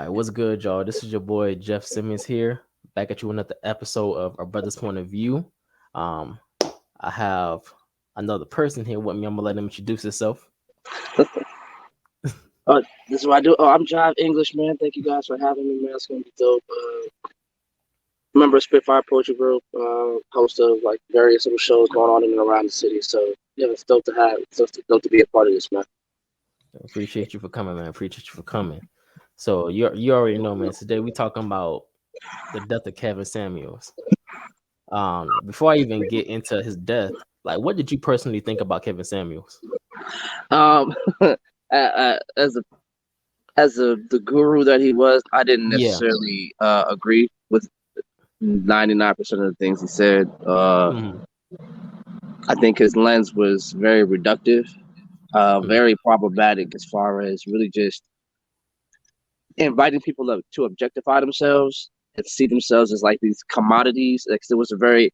All right, what's good, y'all? This is your boy Jeff Simmons here, back at you another episode of Our Brother's Point of View. Um, I have another person here with me. I'm gonna let him introduce himself. This is what I do. Oh, I'm Jive English, man. Thank you guys for having me, man. It's gonna be dope. Member of Spitfire Poetry Group, host of like various little shows going on in and around the city. So yeah, it's dope to have. It's dope to be a part of this, man. Appreciate you for coming, man. Appreciate you for coming. So you already know, man. Today we talking about the death of Kevin Samuels. Before I even get into his death, like, what did you personally think about Kevin Samuels? Um, as the guru that he was, I didn't Yeah. necessarily agree with 99% of the things he said. Mhm. I think his lens was very reductive, very problematic as far as really just inviting people to objectify themselves and see themselves as like these commodities. Like it was a very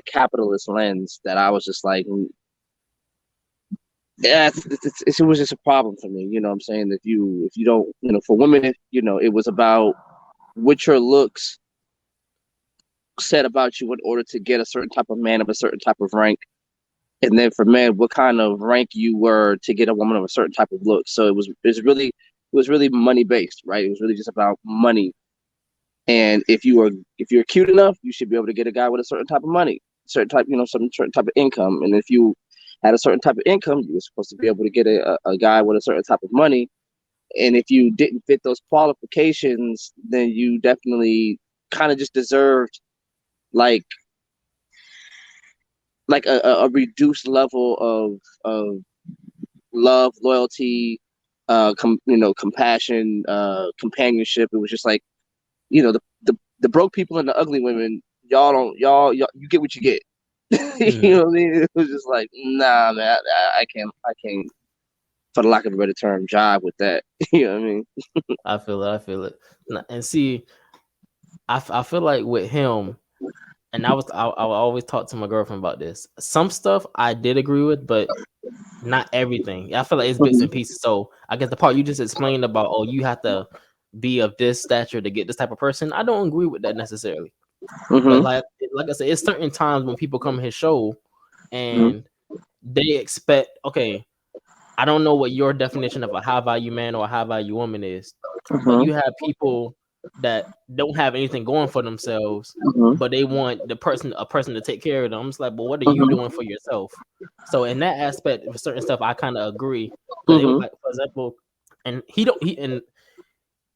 capitalist lens that I was just like, yeah, it was just a problem for me. You know what I'm saying? If you don't, for women, it was about what your looks said about you in order to get a certain type of man of a certain type of rank. And then for men, what kind of rank you were to get a woman of a certain type of look. So it was really money based, right? It was really just about money. And if you're cute enough, you should be able to get a guy with a certain type of money, certain type, some certain type of income. And if you had a certain type of income, you were supposed to be able to get a guy with a certain type of money. And if you didn't fit those qualifications, then you definitely kind of just deserved like a reduced level of love, loyalty, compassion, companionship. It was just like, the broke people and the ugly women, y'all you get what you get. You know what I mean? It was just like, nah, man, I can't, for the lack of a better term, jive with that. You know what I mean? I feel it. And see, I feel like with him, and I always talk to my girlfriend about this. Some stuff I did agree with, but not everything. I feel like it's bits and pieces. So I guess the part you just explained about, oh, you have to be of this stature to get this type of person. I don't agree with that necessarily. But Mm-hmm. like I said, it's certain times when people come his show Mm-hmm. and they expect, okay, I don't know what your definition of a high value man or a high value woman is, but you have people that don't have anything going for themselves, Mm-hmm. but they want a person to take care of them. It's like, well, what are you Mm-hmm. doing for yourself? So in that aspect, with certain stuff, I kind of agree because it was Mm-hmm. like, for example, and and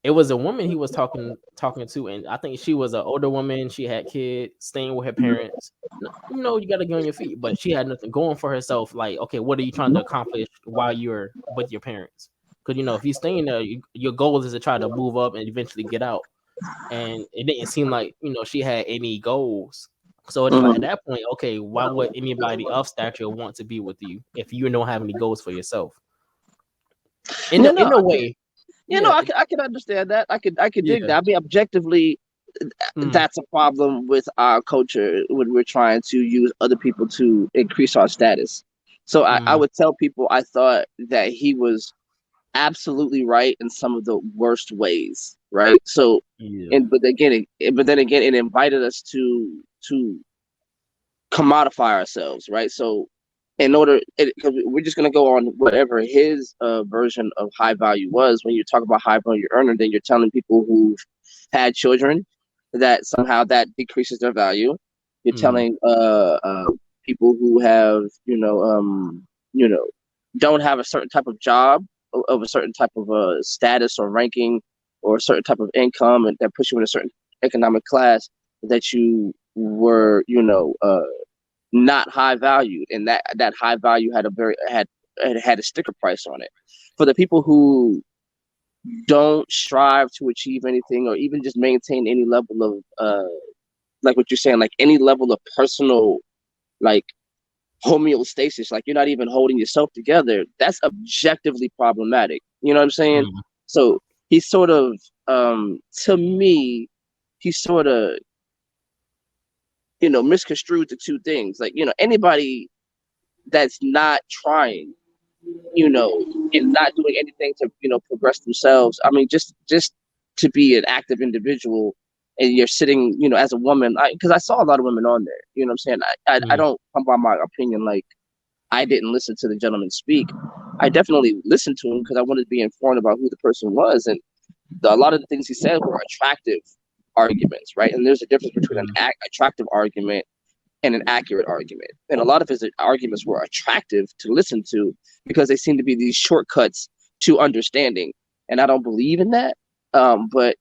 it was a woman he was talking to, and I think she was an older woman. She had kids, staying with her parents. You got to get on your feet, but she had nothing going for herself. Like, okay, what are you trying to accomplish while you're with your parents? Because if you're staying there, your goal is to try to move up and eventually get out. And it didn't seem like she had any goals. So it's like at Mm-hmm. that point, okay, why would anybody of stature want to be with you if you don't have any goals for yourself? In Yeah, a, no, in a way, yeah, I can understand that. I could dig yeah. that. I mean, objectively, Mm, that's a problem with our culture when we're trying to use other people to increase our status. So I mm, would tell people I thought that he was absolutely right in some of the worst ways, right? So, yeah. but then again, it invited us to commodify ourselves, right? So, because we're just gonna go on whatever his version of high value was. When you talk about high value earner, then you're telling people who've had children that somehow that decreases their value. You're Mm, telling people who have you know don't have a certain type of job of a certain type of status or ranking or a certain type of income, and that puts you in a certain economic class, that you were not high valued, and that high value had a sticker price on it. For the people who don't strive to achieve anything or even just maintain any level of like what you're saying, like any level of personal, like, homeostasis, like you're not even holding yourself together, that's objectively problematic. You know what I'm saying? mm, So he's sort of, to me, he's sort of, misconstrued the two things. Like, anybody that's not trying, and not doing anything to, progress themselves. I mean, just to be an active individual, and you're sitting, as a woman, because I saw a lot of women on there. You know what I'm saying? I Mm, don't come by my opinion like I didn't listen to the gentleman speak. I definitely listened to him because I wanted to be informed about who the person was, and a lot of the things he said were attractive arguments, right? And there's a difference between mm, an attractive argument and an accurate argument. And a lot of his arguments were attractive to listen to because they seem to be these shortcuts to understanding. And I don't believe in that. But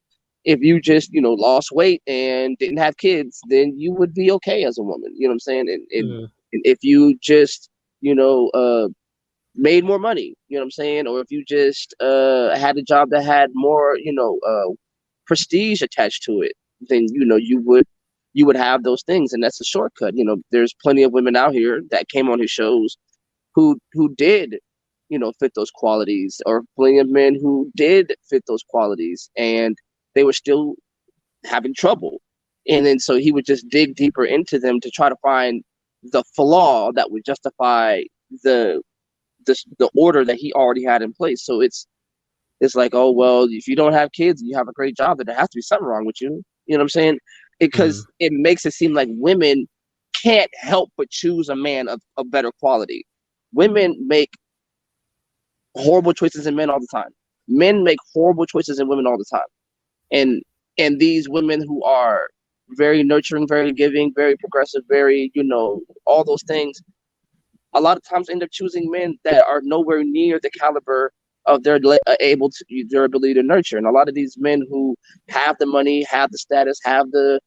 if you just, lost weight and didn't have kids, then you would be okay as a woman. You know what I'm saying? mm, And if you just, made more money, you know what I'm saying? Or if you just had a job that had more, prestige attached to it, then you would have those things, and that's a shortcut. There's plenty of women out here that came on his shows who did, fit those qualities, or plenty of men who did fit those qualities, and they were still having trouble. And then so he would just dig deeper into them to try to find the flaw that would justify the the order that he already had in place. So it's like, oh well, if you don't have kids and you have a great job, then there has to be something wrong with you. You know what I'm saying? mm, Because it makes it seem like women can't help but choose a man of better quality. Women make horrible choices in men all the time. Men make horrible choices in women all the time. And these women who are very nurturing, very giving, very progressive, very, all those things, a lot of times end up choosing men that are nowhere near the caliber of their ability to nurture. And a lot of these men who have the money, have the status, have the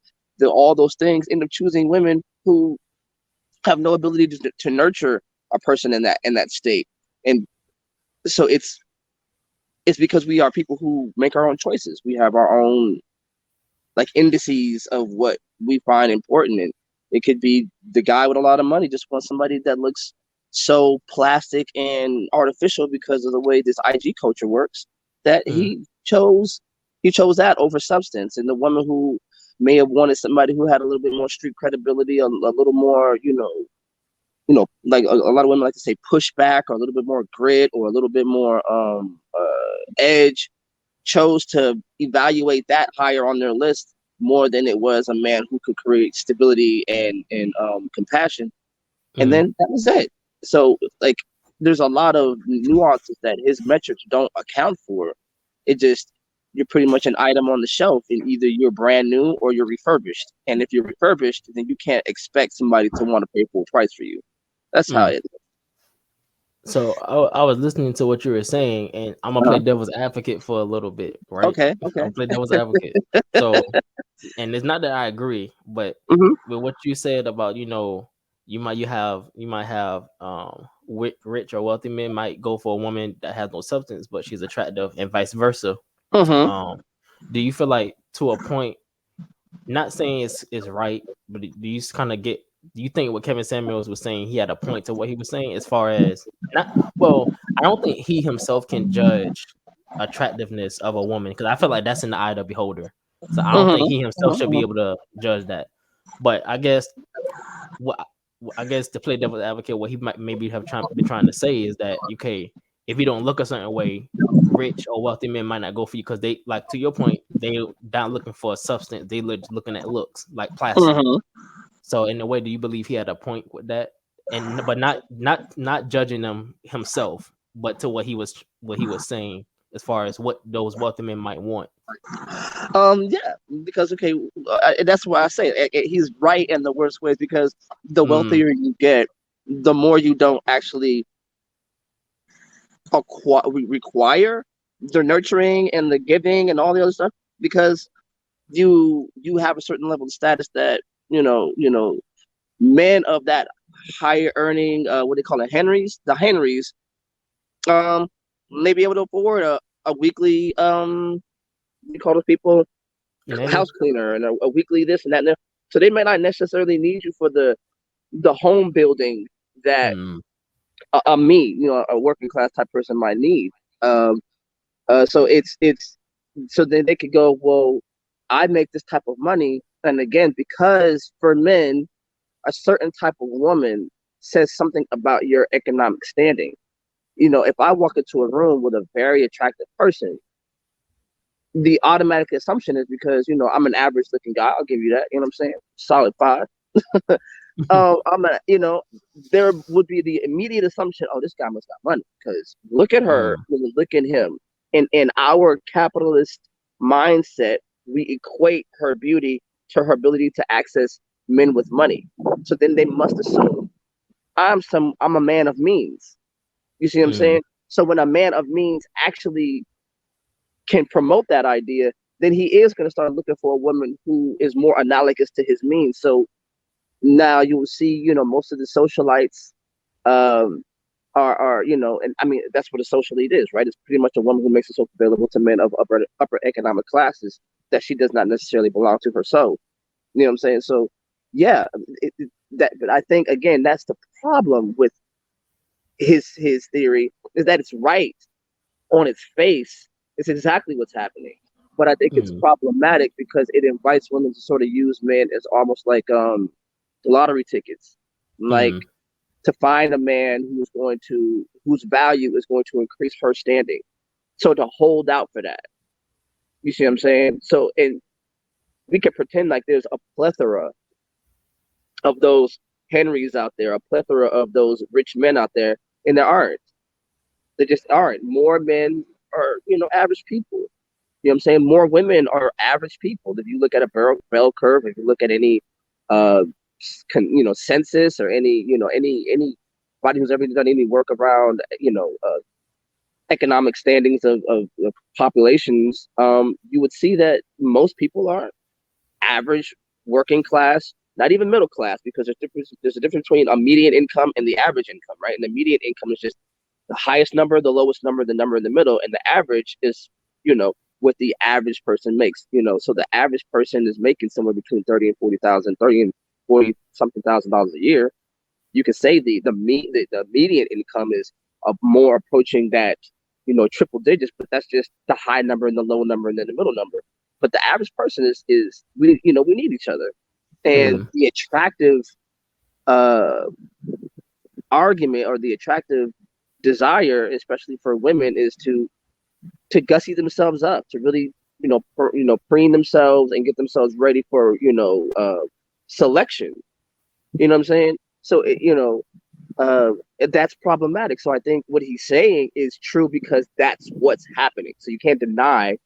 all those things, end up choosing women who have no ability to nurture a person in that state. And so it's because we are people who make our own choices. We have our own like indices of what we find important. And it could be the guy with a lot of money just wants somebody that looks so plastic and artificial because of the way this IG culture works, that mm, he chose that over substance. And the woman who may have wanted somebody who had a little bit more street credibility, a little more, like a lot of women like to say pushback, or a little bit more grit, or a little bit more edge, chose to evaluate that higher on their list more than it was a man who could create stability and compassion. And mm. then that was it. So like there's a lot of nuances that his metrics don't account for. It just, you're pretty much an item on the shelf, and either you're brand new or you're refurbished. And if you're refurbished, then you can't expect somebody to want to pay full price for you. That's how Mm. it. So I was listening to what you were saying, and I'm gonna play Uh-huh. devil's advocate for a little bit, right? Okay. I'm Okay. gonna play devil's advocate. So, and it's not that I agree, but Mm-hmm. with what you said about, you might have rich or wealthy men might go for a woman that has no substance, but she's attractive, and vice versa. Mm-hmm. Um, do you feel like, to a point, not saying it's right, but do you kind of get? Do you think what Kevin Samuels was saying, he had a point to what he was saying, as far as, not, well, I don't think he himself can judge attractiveness of a woman, because I feel like that's in the eye of the beholder. So I don't think Mm-hmm. he himself should be Mm-hmm. able to judge that. But I guess what I guess, to play devil's advocate, what he might maybe have been trying to say is that, okay, if you don't look a certain way, rich or wealthy men might not go for you, because they, like, to your point, they not looking for a substance, they looking at looks like plastic. Mm-hmm. So in a way, do you believe he had a point with that? And but not judging them himself, but to what he was saying, as far as what those wealthy men might want. Yeah, because okay, that's why I say he's right in the worst ways, because the Mm, wealthier you get, the more you don't actually require the nurturing and the giving and all the other stuff, because you have a certain level of status that men of that higher earning, what they call it, the Henrys, um may be able to afford a weekly, we call those people nanny. house cleaner, and a weekly this and that. And that. So they may not necessarily need you for the home building that Mm, me, a working class type person might need. Um, so it's so then they could go, well, I make this type of money, and again, because for men, a certain type of woman says something about your economic standing. If I walk into a room with a very attractive person, the automatic assumption is because, I'm an average looking guy. I'll give you that. You know what I'm saying? Solid 5. I'm a, there would be the immediate assumption, oh, this guy must got money because look at her, look at him. In our capitalist mindset, we equate her beauty to her ability to access men with money. So then they must assume I'm a man of means. You see what I'm saying? So when a man of means actually can promote that idea, then he is going to start looking for a woman who is more analogous to his means. So now you will see, most of the socialites are, and I mean, that's what a socialite is, right? It's pretty much a woman who makes herself available to men of upper economic classes that she does not necessarily belong to herself. You know what I'm saying? So, yeah, but I think, again, that's the problem with his theory, is that it's right on its face. It's exactly what's happening. But I think it's problematic because it invites women to sort of use men as almost like lottery tickets, like to find a man whose value is going to increase her standing. So to hold out for that. You see what I'm saying? So, and we can pretend like there's a plethora of those Henrys out there, a plethora of those rich men out there, and there aren't. There just aren't. More men are, average people. You know what I'm saying? More women are average people. If you look at a bell curve, if you look at any, census or anybody who's ever done any work around, economic standings of populations, you would see that most people are average, working class, not even middle class, because there's a difference between a median income and the average income, right? And the median income is just the highest number, the lowest number, the number in the middle, and the average is, what the average person makes. So the average person is making somewhere between 30 and 40 something $1,000 a year. You could say the median income is more approaching that, triple digits, but that's just the high number and the low number and then the middle number. But the average person is we need each other, and the attractive argument, or the attractive desire, especially for women, is to gussy themselves up, to really preen themselves and get themselves ready for selection. You know what I'm saying? So that's problematic. So I think what he's saying is true because that's what's happening. So you can't deny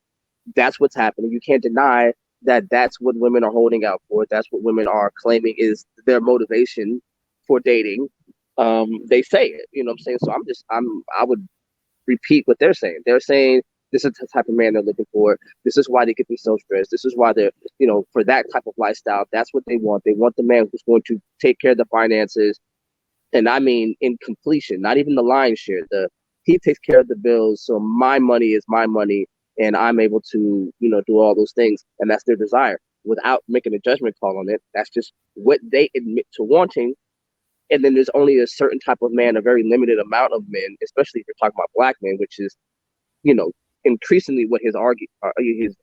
that's what's happening. You can't deny that that's what women are holding out for. That's what women are claiming is their motivation for dating. They say it. You know what I'm saying? So I would repeat what they're saying. They're saying this is the type of man they're looking for. This is why they get themselves dressed. This is why they're, for that type of lifestyle. That's what they want. They want the man who's going to take care of the finances. And I mean, in completion, not even the lion's share. He takes care of the bills. So my money is my money, and I'm able to, do all those things. And that's their desire without making a judgment call on it. That's just what they admit to wanting. And then there's only a certain type of man, a very limited amount of men, especially if you're talking about black men, which is, increasingly what his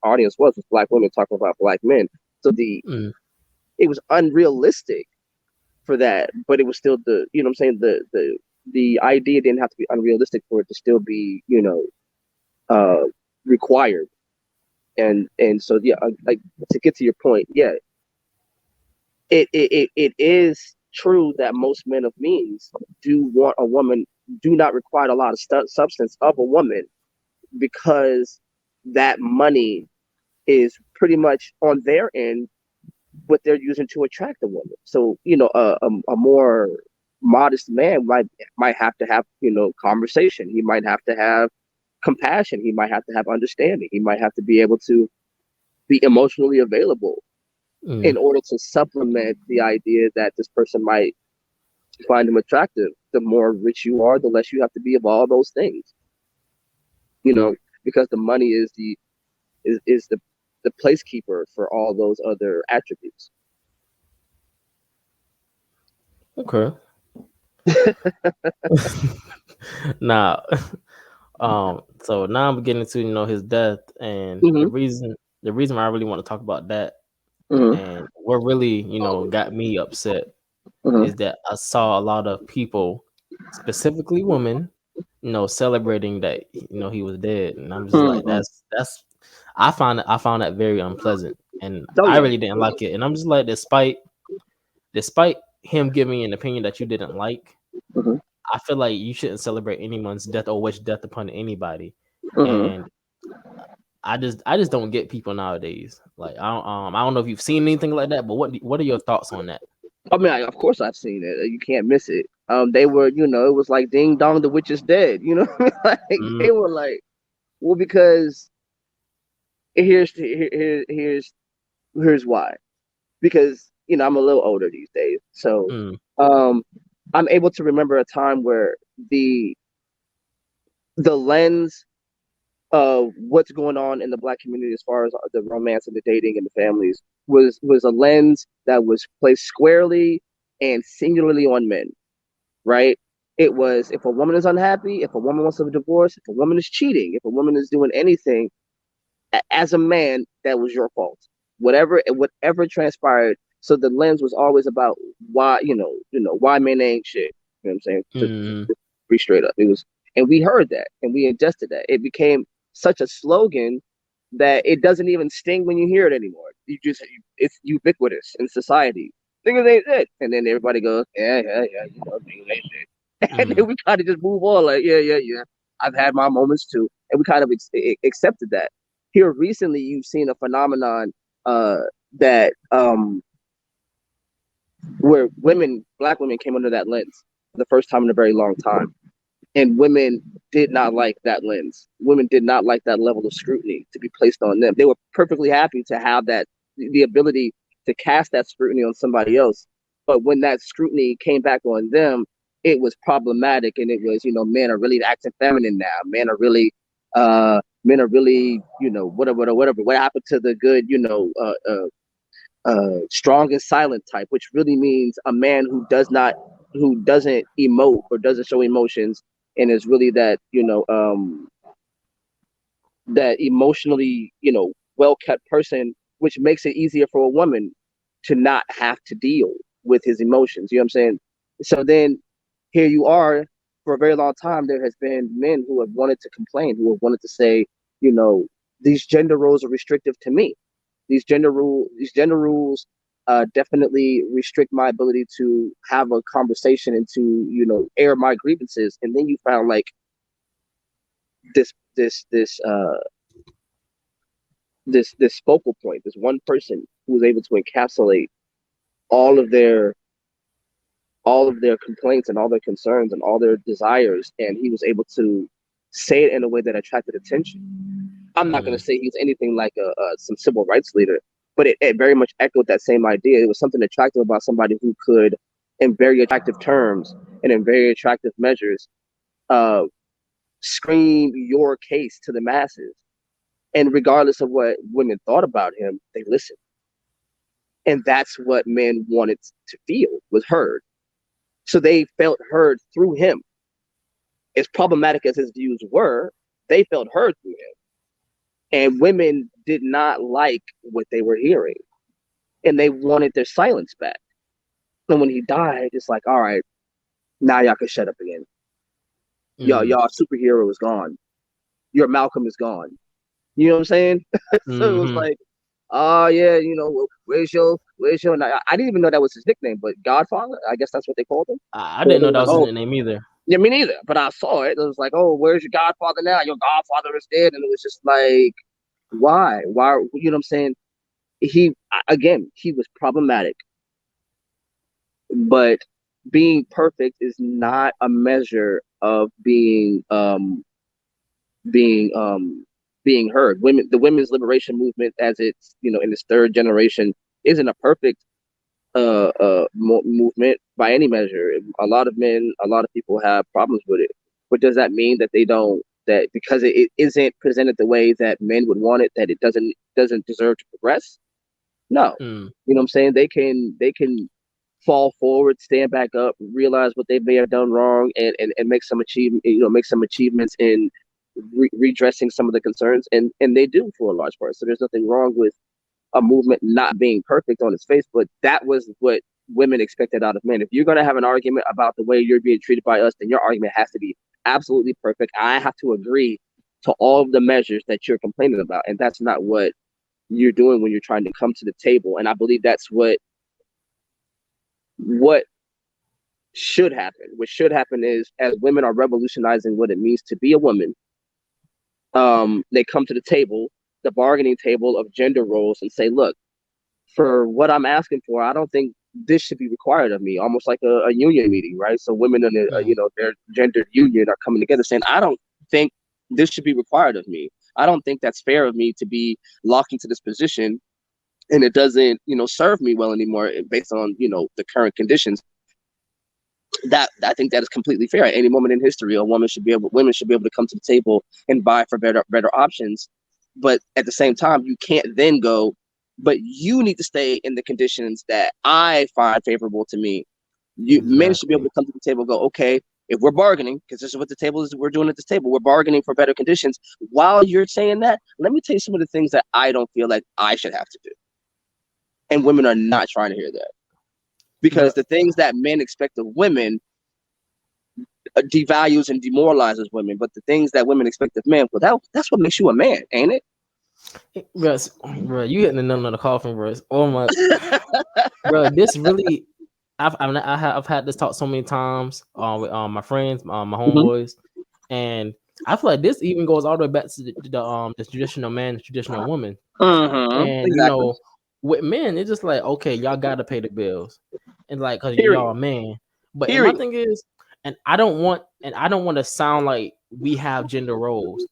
audience was black women talking about black men. So it was unrealistic for that, but it was still the idea didn't have to be unrealistic for it to still be, required. And so, yeah, like to get to your point, yeah, it is true that most men of means do not require a lot of substance of a woman, because that money is pretty much on their end what they're using to attract a woman. So, a more modest man might have to have, conversation. He might have to have compassion. He might have to have understanding. He might have to be able to be emotionally available in order to supplement the idea that this person might find him attractive. The more rich you are, the less you have to be of all those things. Because the money is the placekeeper for all those other attributes. Okay. Now, so now I'm getting to his death, and the reason why I really want to talk about that, and what really got me upset is that I saw a lot of people, specifically women, celebrating that he was dead, and I'm just like, that's I found that very unpleasant, and Oh I yeah. really didn't like it. And I'm just like, despite him giving an opinion that you didn't like, Hmm. I feel like you shouldn't celebrate anyone's death or wish death upon anybody. Hmm. And I just don't get people nowadays. Like I don't know if you've seen anything like that, but what are your thoughts on that? I mean, of course I've seen it. You can't miss it. They were, it was like ding dong, the witch is dead. Like Mm, they were like, well, because here's why. Because I'm a little older these days, so mm, um, I'm able to remember a time where the the lens of what's going on in the Black community as far as the romance and the dating and the families was a lens that was placed squarely and singularly on men, right? It was, if a woman is unhappy, if a woman wants a divorce, if a woman is cheating, if a woman is doing anything, as a man, that was your fault. Whatever transpired. So the lens was always about why, why men ain't shit. You know what I'm saying? mm, To be straight up. It was, and we heard that and we ingested that. It became such a slogan that it doesn't even sting when you hear it anymore. It's ubiquitous in society. Niggas ain't shit. And then everybody goes, yeah, yeah, yeah, niggas ain't shit. And then mm, we kind of just move on, like, yeah, yeah, yeah. I've had my moments too. And we kind of accepted that. Here recently, you've seen a phenomenon uh, that where Black women came under that lens for the first time in a very long time. And women did not like that lens. Women did not like that level of scrutiny to be placed on them. They were perfectly happy to have the ability to cast that scrutiny on somebody else. But when that scrutiny came back on them, it was problematic, and it was, men are really acting feminine now. Men are really, whatever, whatever. What happened to the good, strong and silent type, which really means a man who doesn't emote or doesn't show emotions, and is really that emotionally, well kept person, which makes it easier for a woman to not have to deal with his emotions. You know what I'm saying? So then here you are, for a very long time, there has been men who have wanted to complain, who have wanted to say, you know, these gender roles are restrictive to me. These gender rules definitely restrict my ability to have a conversation and to, air my grievances. And then you found like this this this uh this focal point, this one person who was able to encapsulate all of their all of their complaints and all their concerns and all their desires, and he was able to say it in a way that attracted attention. I'm not going to mm, say he's anything like some civil rights leader, but it very much echoed that same idea. It was something attractive about somebody who could, in very attractive terms and in very attractive measures, uh, scream your case to the masses. And regardless of what women thought about him, they listened. And that's what men wanted to feel, was heard. So they felt heard through him. As problematic as his views were, they felt heard through him. And women did not like what they were hearing, and they wanted their silence back. And when he died, it's like, all right, now y'all can shut up again. mm, Y'all superhero is gone. Your Malcolm is gone. You know what I'm saying? So it was mm-hmm. like, oh yeah, where's your? And I didn't even know that was his nickname, but Godfather, I guess that's what they called him. I So didn't they know were that like, was his oh, name either. yeah, me neither. But I saw it. It was like, oh, where's your Godfather now? Your Godfather is dead, and it was just like, why? Why? You know what I'm saying? He was problematic, but being perfect is not a measure of being being heard. The women's liberation movement, as it's, in its third generation, isn't a perfect movement by any measure. A lot of men, a lot of people have problems with it. But does that mean that they don't, that because it isn't presented the way that men would want it, that it doesn't deserve to progress? No. Mm, You know what I'm saying? They can fall forward, stand back up, realize what they may have done wrong, and make some achievements in redressing some of the concerns, and they do for a large part. So there's nothing wrong with a movement not being perfect on its face, but that was what women expected out of men. If you're going to have an argument about the way you're being treated by us, then your argument has to be absolutely perfect. I have to agree to all of the measures that you're complaining about. And that's not what you're doing when you're trying to come to the table. And I believe that's what should happen. What should happen is, as women are revolutionizing what it means to be a woman, they come to the table, the bargaining table of gender roles, and say, look, for what I'm asking for, I don't think this should be required of me. Almost like a union meeting, right? So women in their gendered union are coming together saying, I don't think this should be required of me. I don't think that's fair of me to be locked into this position, and it doesn't, serve me well anymore based on, the current conditions. That I think that is completely fair. At any moment in history, women should be able to come to the table and vie for better options. But at the same time, you can't then go, but you need to stay in the conditions that I find favorable to me. Men should be able to come to the table and go, okay, if we're bargaining, because this is what the table is, we're doing at this table, we're bargaining for better conditions. While you're saying that, let me tell you some of the things that I don't feel like I should have to do. And women are not trying to hear that. Because the things that men expect of women devalues and demoralizes women, but the things that women expect of men, well, that's what makes you a man, ain't it? Bro, you hitting the nail on the coffin, bro. Oh my, bro, this really. I've had this talk so many times with my friends, my homeboys, and I feel like this even goes all the way back to the traditional man, the traditional woman, and Exactly. With men, it's just like, okay, y'all gotta pay the bills, and like, cause y'all a man. But and my thing is, and I don't want to sound like we have gender roles,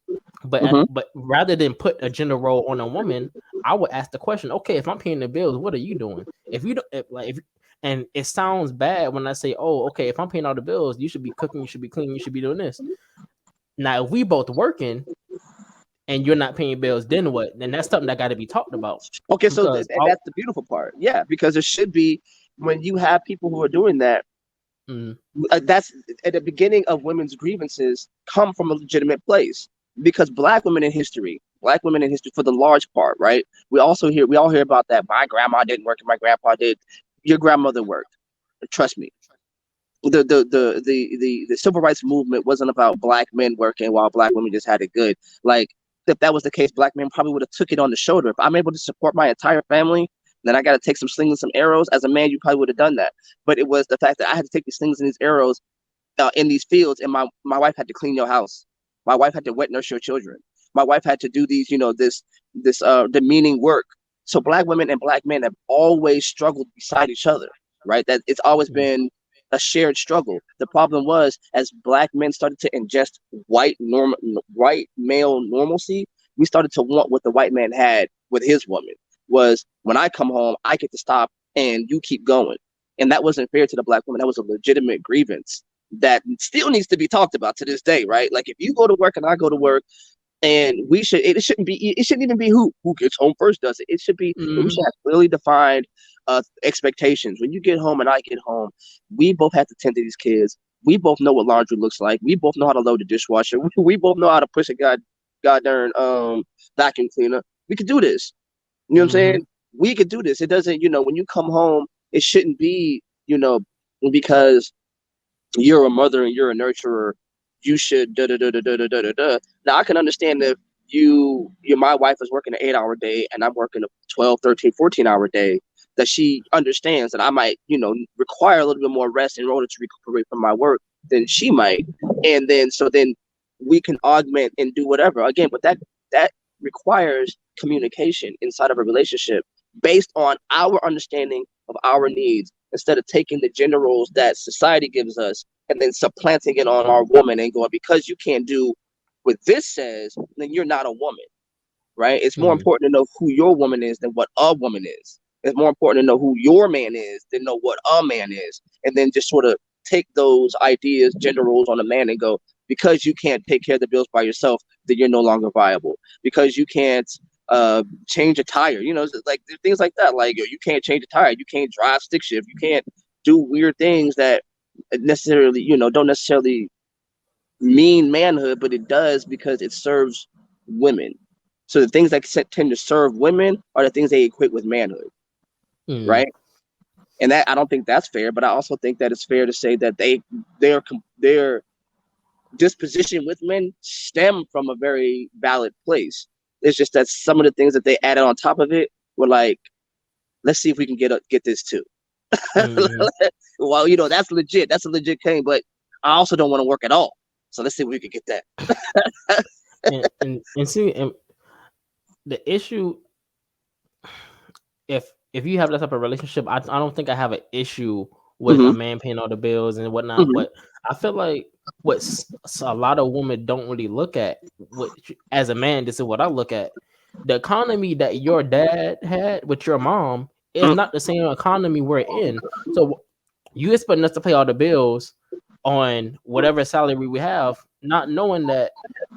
but but rather than put a gender role on a woman, I would ask the question, okay, if I'm paying the bills, what are you doing? If you don't, and it sounds bad when I say, oh, okay, if I'm paying all the bills, you should be cooking, you should be cleaning, you should be doing this. Now, if we both working and you're not paying bills, then what? Then that's something that got to be talked about. Okay, so that's the beautiful part. Yeah, because it should be, when you have people who are doing that, that's at the beginning of women's grievances come from a legitimate place. Because black women in history, for the large part, right? We all hear about that. My grandma didn't work and my grandpa did. Your grandmother worked. Trust me. The civil rights movement wasn't about black men working while black women just had it good. Like, if that was the case, black men probably would have took it on the shoulder. If I'm able to support my entire family, then I got to take some slings and some arrows. As a man, you probably would have done that. But it was the fact that I had to take these slings and these arrows in these fields, and my wife had to clean your house. My wife had to wet nurse your children. My wife had to do these, this demeaning work. So black women and black men have always struggled beside each other, right? That it's always been a shared struggle. The problem was, as black men started to ingest white male normalcy, we started to want what the white man had with his woman. Was, when I come home, I get to stop and you keep going. And that wasn't fair to the black woman. That was a legitimate grievance that still needs to be talked about to this day, right? Like, if you go to work and I go to work, and it shouldn't even be who gets home first does it. It should be, we should have clearly defined expectations. When you get home and I get home, we both have to tend to these kids. We both know what laundry looks like. We both know how to load the dishwasher. We both know how to push a goddamn vacuum cleaner. We could do this. You know what I'm saying? We could do this. It doesn't, when you come home, it shouldn't be, because you're a mother and you're a nurturer, you should da da da da da da da da. Now, I can understand if my wife is working an 8-hour day and I'm working a 12, 13, 14-hour day, that she understands that I might, require a little bit more rest in order to recuperate from my work than she might. And then we can augment and do whatever. Again, but that requires communication inside of a relationship based on our understanding of our needs, instead of taking the gender roles that society gives us and then supplanting it on our woman and going, because you can't do what this says, then you're not a woman, right? It's more important to know who your woman is than what a woman is. It's more important to know who your man is than know what a man is. And then just sort of take those ideas, gender roles on a man and go, because you can't take care of the bills by yourself, then you're no longer viable. Because you can't change a tire, like things like that. Like, you can't change a tire, you can't drive stick shift, you can't do weird things that necessarily, don't necessarily mean manhood, but it does because it serves women. So the things that tend to serve women are the things they equate with manhood, right? And that, I don't think that's fair, but I also think that it's fair to say that they're disposition with men stem from a very valid place. It's just that some of the things that they added on top of it were like, let's see if we can get this too. Mm-hmm. Well, that's legit. That's a legit claim, but I also don't want to work at all. So let's see if we can get that. and see, and the issue, if you have that type of relationship, I don't think I have an issue with a Mm-hmm. man paying all the bills and whatnot. Mm-hmm. But I feel like a lot of women don't really look at, which as a man, this is what I look at. The economy that your dad had with your mom is not the same economy we're in. So you expect us to pay all the bills on whatever salary we have, not knowing that.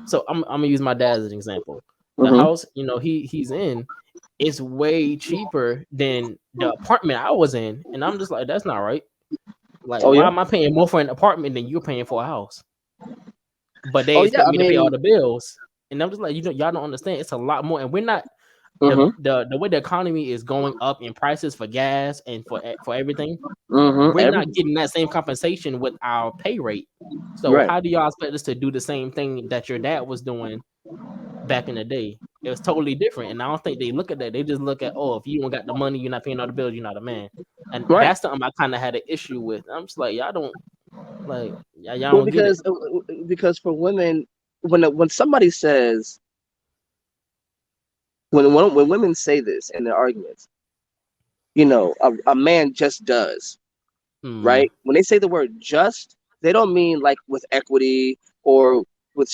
So I'm gonna use my dad as an example. The Mm-hmm. house, he's in, is way cheaper than the apartment I was in, and I'm just like, that's not right. Like, Oh why yeah. am I paying more for an apartment than you're paying for a house? But they Oh yeah. expect I me to pay all mean, the bills, and I'm just like, y'all don't understand. It's a lot more, and we're not mm-hmm. the way the economy is going up in prices for gas and for everything. Mm-hmm. We're not getting that same compensation with our pay rate. So Right. how do y'all expect us to do the same thing that your dad was doing back in the day? It was totally different. And I don't think they look at that. They just look at, oh, if you don't got the money, you're not paying all the bills, you're not a man. And Right. that's something I kind of had an issue with. I'm just like, y'all don't y'all Well, don't get it. because for women, when somebody says when women say this in their arguments, a man just does. Mm, Right? When they say the word just, they don't mean like with equity or with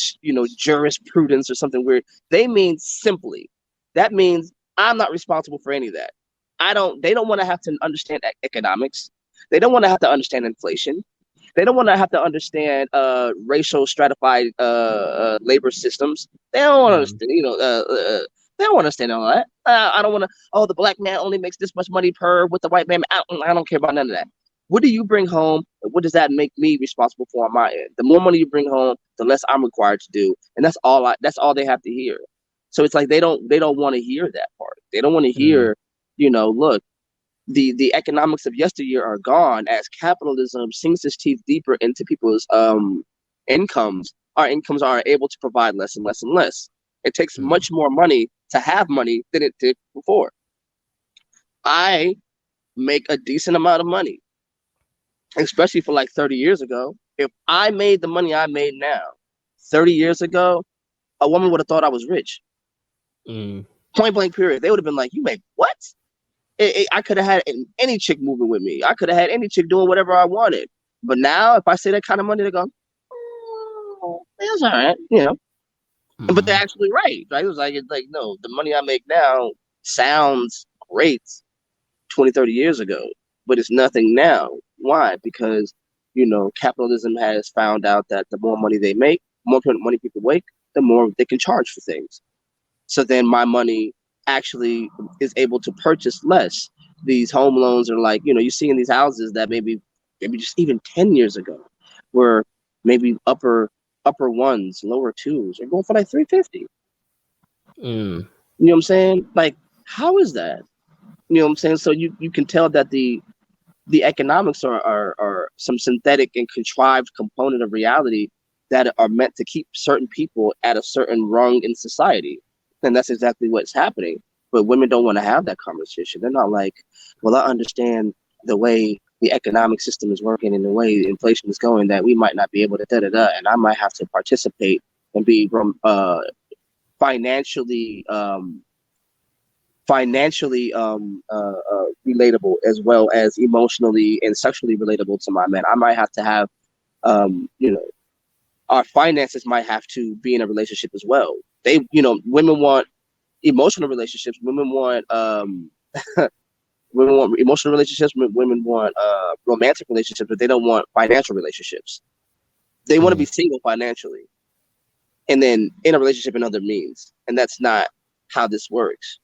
jurisprudence or something weird. They mean simply. That means I'm not responsible for any of that. They don't want to have to understand economics. They don't want to have to understand inflation. They don't want to have to understand racial stratified labor systems. They don't want to mm, understand, they don't want to understand all that. I don't want to. Oh, the black man only makes this much money per with the white man. I don't care about none of that. What do you bring home? What does that make me responsible for on my end? The more money you bring home, the less I'm required to do, and that's all. That's all they have to hear. So it's like they don't want to hear that part. They don't want to mm, hear, look, the economics of yesteryear are gone as capitalism sinks its teeth deeper into people's incomes. Our incomes are able to provide less and less and less. It takes mm, much more money to have money than it did before. I make a decent amount of money, especially for like 30 years ago. If I made the money I made now 30 years ago, a woman would have thought I was rich. mm, Point blank period. They would have been like, you make what? I could have had any chick moving with me. I could have had any chick doing whatever I wanted. But now, if I say that kind of money, they go, oh, that's all right, But they're mm, actually right. Right? It's like, no, the money I make now sounds great 20, 30 years ago, but it's nothing now. Why? Because, capitalism has found out that the more money they make, more money people make, the more they can charge for things. So then my money actually is able to purchase less. These home loans are like, you see in these houses that maybe just even 10 years ago were maybe upper ones, lower twos, are going for like 350. mm, You know what I'm saying? Like, how is that? You know what I'm saying? So you can tell that the economics are some synthetic and contrived component of reality that are meant to keep certain people at a certain rung in society. And that's exactly what's happening. But women don't want to have that conversation. They're not like, well, I understand the way the economic system is working and the way inflation is going, that we might not be able to da-da-da, and I might have to participate and be financially relatable as well as emotionally and sexually relatable to my man. I might have to have our finances might have to be in a relationship as well. Women want emotional relationships. Women want women want emotional relationships. Women want romantic relationships, but they don't want financial relationships. They want to be mm, single financially, and then in a relationship in other means, and that's not how this works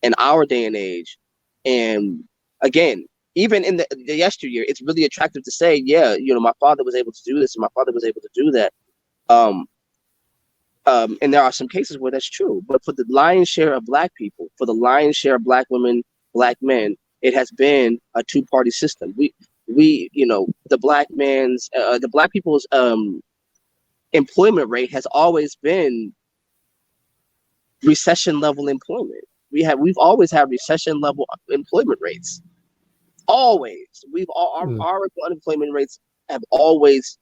in our day and age. And again, even in the yesteryear, it's really attractive to say, yeah, my father was able to do this and my father was able to do that. And there are some cases where that's true. But for the lion's share of Black people, for the lion's share of Black women, Black men, it has been a two-party system. The Black people's employment rate has always been recession level employment. We've always had recession level employment rates. Always. Our unemployment rates have always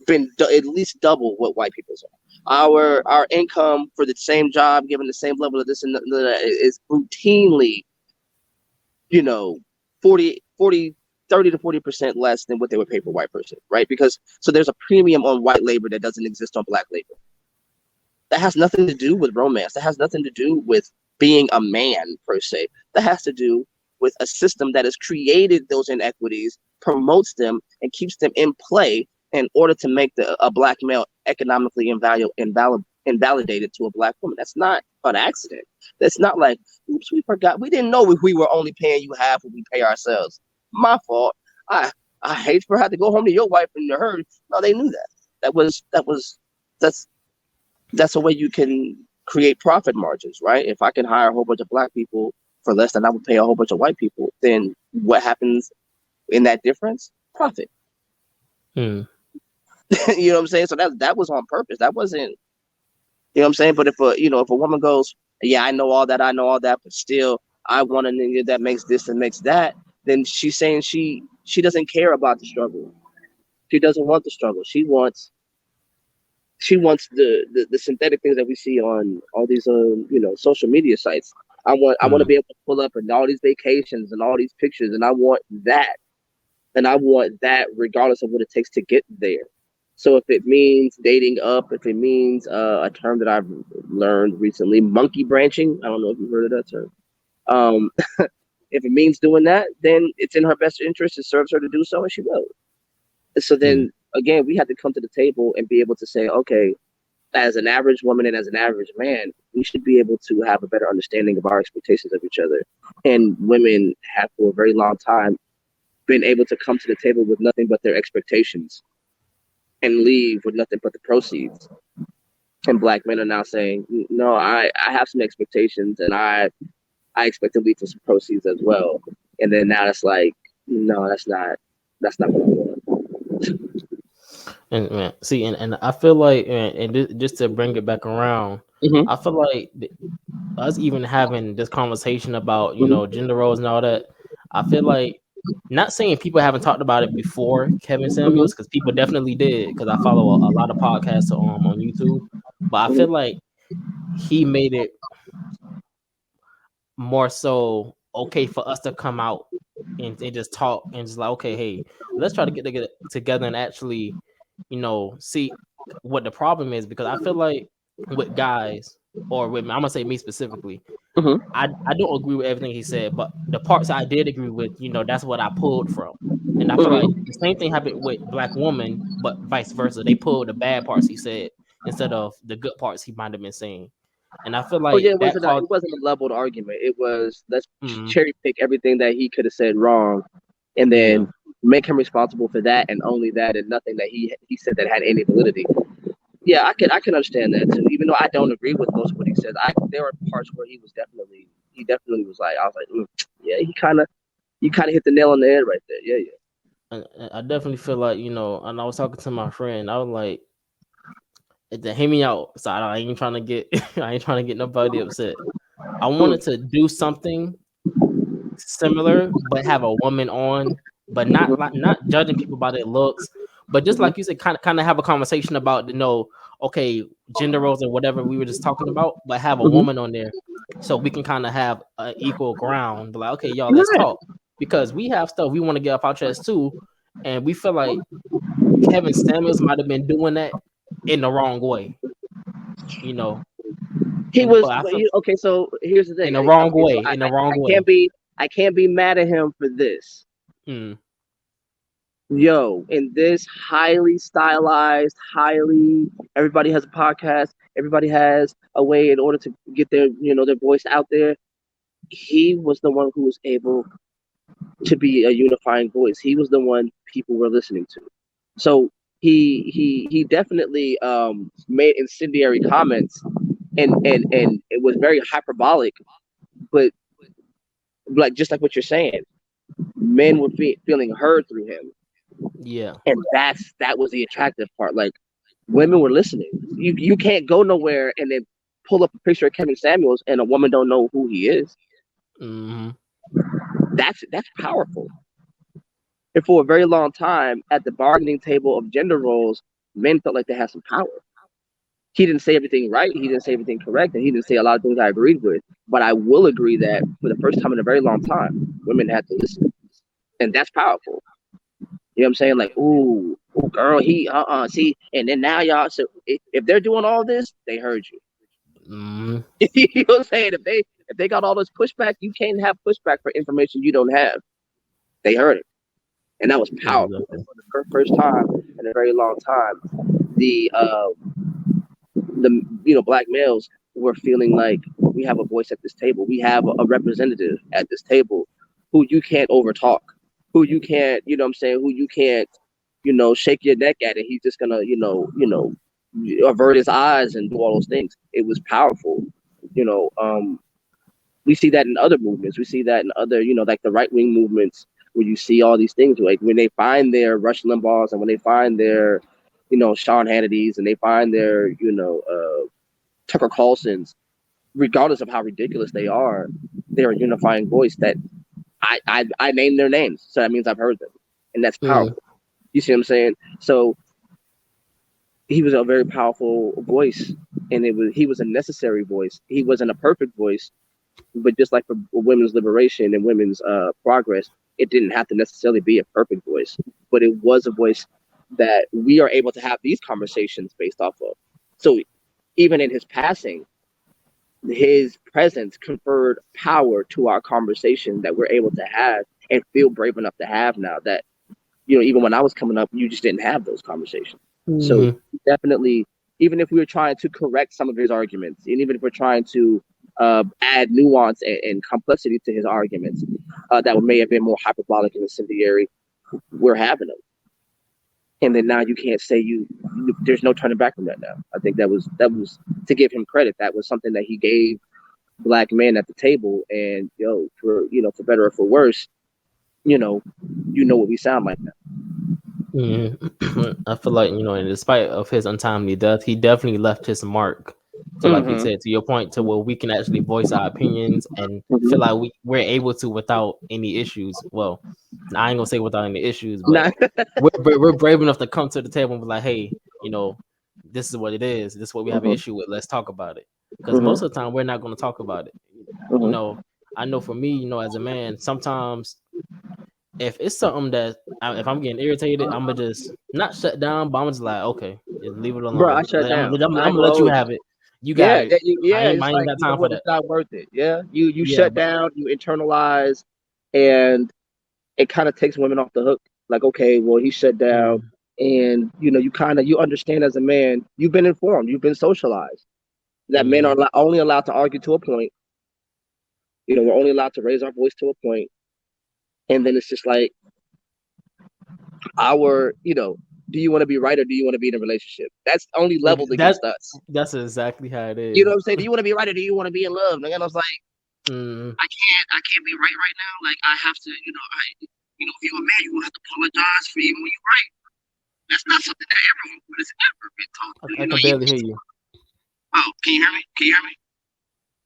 been at least double what white people's are. Our income for the same job, given the same level of this and that, is routinely, 40, 30 to 40% less than what they would pay for a white person, right? Because so there's a premium on white labor that doesn't exist on black labor. That has nothing to do with romance. That has nothing to do with being a man per se. That has to do with a system that has created those inequities, promotes them, and keeps them in play in order to make a black male economically invalidated to a black woman. That's not an accident. That's not like, oops, we forgot. We didn't know we were only paying you half what we pay ourselves. My fault. I hate for her to go home to your wife and to her. No, they knew that. That's a way you can create profit margins, right? If I can hire a whole bunch of black people for less than I would pay a whole bunch of white people, then what happens in that difference? Profit. You know what I'm saying? So that was on purpose. That wasn't, you know what I'm saying? But if a woman goes, yeah, I know all that, but still I want a nigga that makes this and makes that, then she's saying she doesn't care about the struggle. She doesn't want the struggle. She wants the synthetic things that we see on all these social media sites. I want to be able to pull up and all these vacations and all these pictures, and I want that. And I want that regardless of what it takes to get there. So if it means dating up, if it means a term that I've learned recently, monkey branching, I don't know if you've heard of that term. If it means doing that, then it's in her best interest. It serves her to do so, and she will. So then, again, we have to come to the table and be able to say, okay, as an average woman and as an average man, we should be able to have a better understanding of our expectations of each other. And women have for a very long time been able to come to the table with nothing but their expectations and leave with nothing but the proceeds. And black men are now saying, no, I have some expectations, and I expect to leave with some proceeds as well. And then now it's like, no, that's not what I want. And man, see, and I feel like, and just to bring it back around, I feel like us even having this conversation about gender roles and all that, I feel like, not saying people haven't talked about it before Kevin Samuels, because people definitely did, because I follow a lot of podcasts on YouTube, but I feel like he made it more so okay for us to come out and just talk and just like, okay, hey, let's try to get together and actually see what the problem is, because I feel like with guys, or with, I'm gonna say me specifically, I don't agree with everything he said, but the parts I did agree with, that's what I pulled from. And I feel like the same thing happened with black woman, but vice versa. They pulled the bad parts he said instead of the good parts he might have been saying. And I feel like it wasn't a leveled argument. It was, let's cherry pick everything that he could have said wrong, and then make him responsible for that and only that, and nothing that he said that had any validity. Yeah, I can understand that too. Even though I don't agree with most of what he said, there were parts where he definitely was like, I was like, yeah, you kind of hit the nail on the head right there. Yeah. And I definitely feel like, and I was talking to my friend, I was like, hear me out. So I ain't trying to get nobody upset. I wanted to do something similar, but have a woman on, but not judging people by their looks, but just like you said, kind of have a conversation about okay, gender roles and whatever we were just talking about, but have a woman on there so we can kind of have an equal ground. Like, okay, y'all, let's talk, because we have stuff we want to get off our chest too, and we feel like Kevin Samuels might have been doing that in the wrong way. He was okay. So here's the thing: in the wrong way. I can't be mad at him for this. Yo, in this highly stylized, everybody has a podcast, everybody has a way in order to get their voice out there. He was the one who was able to be a unifying voice. He was the one people were listening to. So he definitely made incendiary comments, and it was very hyperbolic, but like just like what you're saying, men were feeling heard through him. Yeah, and that was the attractive part. Like, women were listening. You can't go nowhere and then pull up a picture of Kevin Samuels and a woman don't know who he is. Mm-hmm. That's powerful. And for a very long time, at the bargaining table of gender roles, men felt like they had some power. He didn't say everything right, he didn't say everything correct, and he didn't say a lot of things I agreed with. But I will agree that for the first time in a very long time, women had to listen. And that's powerful. You know what I'm saying? Like, ooh, girl, see, and then now y'all, so if they're doing all this, they heard you. Mm-hmm. You know what I'm saying? If they got all this pushback, you can't have pushback for information you don't have. They heard it, and that was powerful. And Exactly. for the first time in a very long time, the black males were feeling like we have a voice at this table. We have a representative at this table who you can't overtalk, who you can't, you know what I'm saying, who you can't, shake your neck at, and he's just gonna, avert his eyes and do all those things. It was powerful. You know, we see that in other movements. We see that in other, like the right wing movements where you see all these things, like when they find their Rush Limbaughs and when they find their, Sean Hannity's and they find their, Tucker Carlson's, regardless of how ridiculous they are, they're a unifying voice that I name their names. So that means I've heard them. And that's Mm-hmm. powerful. You see what I'm saying? So he was a very powerful voice, and he was a necessary voice. He wasn't a perfect voice, but just like for women's liberation and women's progress, it didn't have to necessarily be a perfect voice, but it was a voice that we are able to have these conversations based off of. So even in his passing, his presence conferred power to our conversation that we're able to have and feel brave enough to have now that, even when I was coming up, you just didn't have those conversations. So Mm-hmm. definitely, even if we were trying to correct some of his arguments, and even if we're trying to add nuance and complexity to his arguments that may have been more hyperbolic and incendiary, we're having them. And then now you can't say there's no turning back from that now. I think that was to give him credit. That was something that he gave black men at the table, and for better or for worse, what we sound like now. Mm-hmm. I feel like, in despite of his untimely death, he definitely left his mark. So, like you Mm-hmm. said, to your point, to where we can actually voice our opinions and feel Mm-hmm. like we're able to without any issues. Well, I ain't gonna say without any issues, but Nah. we're brave enough to come to the table and be like, hey, this is what it is. This is what we have an Mm-hmm. issue with. Let's talk about it. Because most Mm-hmm. of the time, we're not going to talk about it. You Mm-hmm. know, I know for me, as a man, sometimes if it's something that if I'm getting irritated, I'm gonna just not shut down, but I'm just like, okay, just leave it Bro, I alone. shut I'm down. I ain't gonna gonna let you hold you. have it. You got Yeah, it. I it's ain't like, got time for what? It's that. not worth it. Yeah, you Yeah, shut but down, you internalize, and it kind of takes women off the hook. Like, okay, well, he shut down, mm, and you understand as a man, you've been informed, you've been socialized that men are mm, only allowed to argue to a point. We're only allowed to raise our voice to a point, and then it's just like do you want to be right or do you want to be in a relationship? That's only leveled that against us. that's exactly how it You know is. what I'm saying? Do you want to be right or do you want to be in love? And I was like, Mm, I can't be right now. Like I have to, if you're a man, you will have to apologize for even when you're right. That's not something that everyone has ever been told to do. I can barely hear you. Oh, can you hear me? Can you hear me?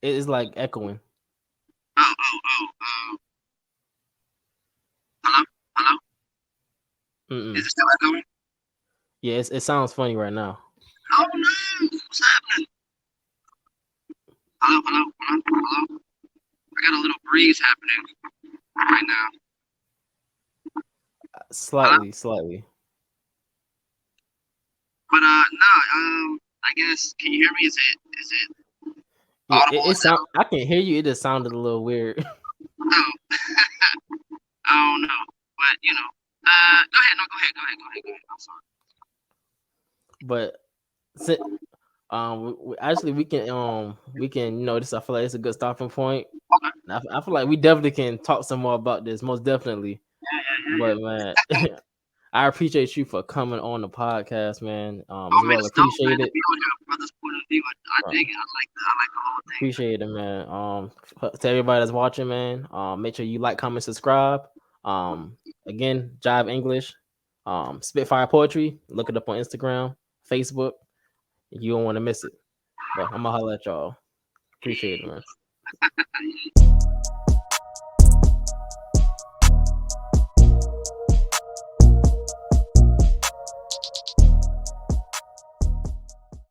It's like echoing. Oh. Hello? Hello? Is Mm-mm. it still echoing? Yeah, it sounds funny right now. Oh no! What's happening? Hello? I got a little breeze happening right now. Hello? Slightly. But no, I guess can you hear me? Is it Yeah, audible? it Is it sound. I can hear you. It just sounded a little weird. oh I don't know. But go ahead, no, go ahead. I'm sorry. But si- actually we can this, I feel like it's a good stopping point. Okay. I feel like we definitely can talk some more about this, most definitely. Yeah. But man, I appreciate you for coming on the podcast, man. Oh As man, well, it's dope, man, appreciate to it. be on here, brother's point of view. I Uh, dig it. I like the whole thing, man. Appreciate it, man. To everybody that's watching, man. Make sure you like, comment, subscribe. Again, Jive English. Spitfire Poetry. Look it up on Instagram, Facebook. You don't want to miss it. But I'm gonna holler at y'all. Appreciate it, man.